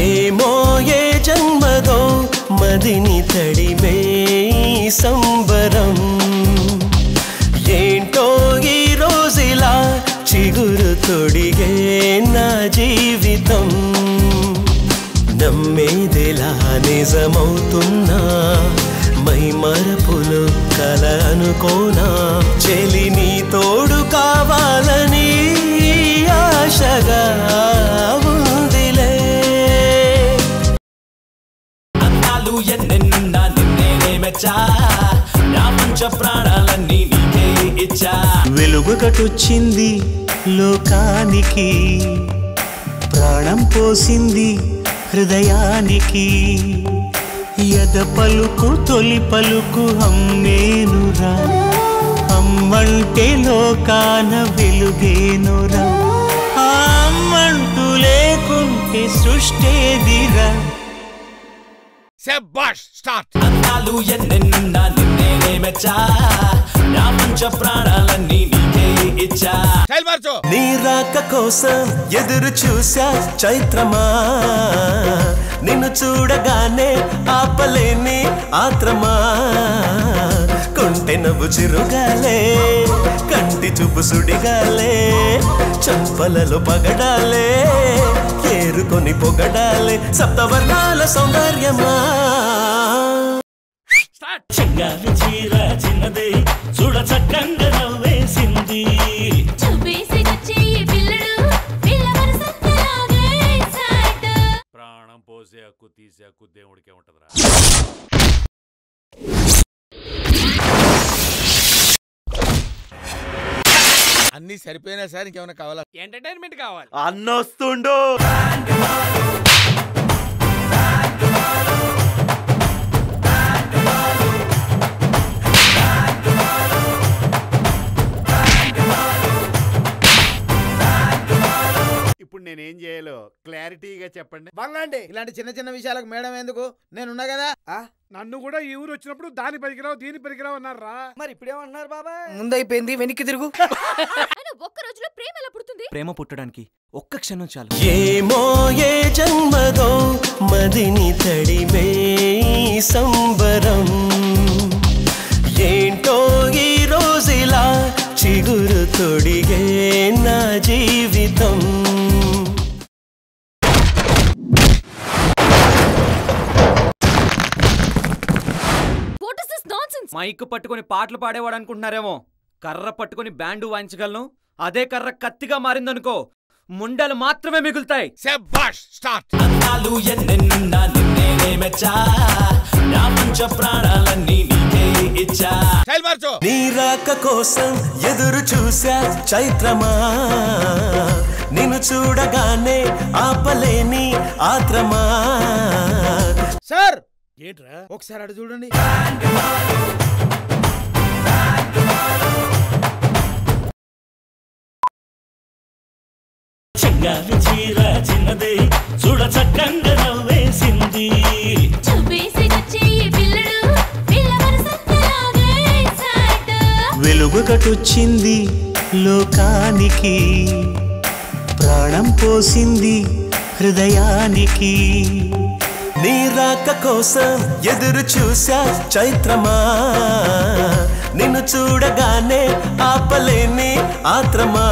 ఏమో ఏ జన్మదో మదిని తడిమే సంబరం ఏంటో ఈ రోజులా చిగురు తొడిగే నా జీవితం నమ్మేదెలా నిజమవుతున్నా మై మరపులు కల అనుకోనా చెలి నీ తోడు కావాలని ఆశగా ఉందిలే అన్నాలు ఎన్నెన్నా నిన్నే మెచ్చా నా పంచ ప్రాణాలన్నీ నీకే ఇచ్చా వెలుగు కటొచ్చింది లోకానికి ప్రాణం పోసింది హృదయానికి యద పలుకు తొలి పలుకు అమ్మేనురా అమ్మంటే లోకాన వెలుగేనురా అమ్మంటూ లేకుంటే సృష్టేదిరా శభాష్ స్టార్ట్ అన్నాలు ఎన్నెన్నా నిన్నే మెచ్చా నా పంచ ప్రాణాలన్నీ నీకే ఇచ్చా నీ రాక కోసం ఎదురు చూసా చైత్రమా నిన్ను చూడగానే ఆపలేని ఆత్రమా కొంటె నవ్వు చిరుగాలే కంటి చూపు సుడిగాలే చంపలలో పగడాలే ఏరుకొని పొగడాలే సప్తవర్ణాల సౌందర్యమా చెంగాలి చీర చిన్నదే చూడ చక్కంగా నవ్వేసింది ప్రాణం పోసే హక్కు తీసే హక్కు దేవుడికే ఉంటదిరా అన్ని సరిపోయినా సార్ ఇంకేమైనా కావాలా ఎంటర్టైన్మెంట్ కావాలి అన్నొస్తుండు ఇప్పుడు నేనేం చేయాలో క్లారిటీగా చెప్పండి. బంగండి ఇలాంటి చిన్న చిన్న విషయాలకు మేడం ఎందుకు నేనున్నా కదా. నన్ను కూడా ఈ ఊరు వచ్చినప్పుడు దాని పరికిరావు దీని పరికిరావు అన్నారా మరి ఇప్పుడేమన్నారు బాబా ముందైపోయింది వెనక్కి తిరుగు. ఒక్క రోజులో ప్రేమ ఎలా పుడుతుంది? ప్రేమ పుట్టడానికి ఒక్క క్షణం చాలు. ఏమో ఏ జన్మదో మదిని తడిమే సంబరం ఏంటో ఈ రోజులా చిగురు తొడిగే నా జీవితం మైక్ పట్టుకొని పాటలు పాడేవాడు అనుకుంటున్నారేమో. కర్ర పట్టుకొని బ్యాండు వాయించగలను. అదే కర్ర కత్తిగా మారిందనుకో ముండలు మాత్రమే మిగులుతాయి. శభాష్ స్టార్ట్ అన్నాలు ఎన్నెన్నా నిన్నే మెచ్చా నా పంచ ప్రాణాలన్నీ నీకే ఇచ్చా నీ రాక కోసం ఎదురు చూసా చైత్రమా నిన్ను చూడగానే ఆపలేని ఆత్రమా. సార్ ఏంట్రా ఒకసారి అడు చూడండి. చెంగాలి చీర చిన్నదే చూడ చక్కంగా నవ్వేసింది వెలుగు కటొచ్చింది లోకానికి ప్రాణం పోసింది హృదయానికి నీ రాక కోసం ఎదురు చూసా చైత్రమా నిన్ను చూడగానే ఆపలేని ఆత్రమా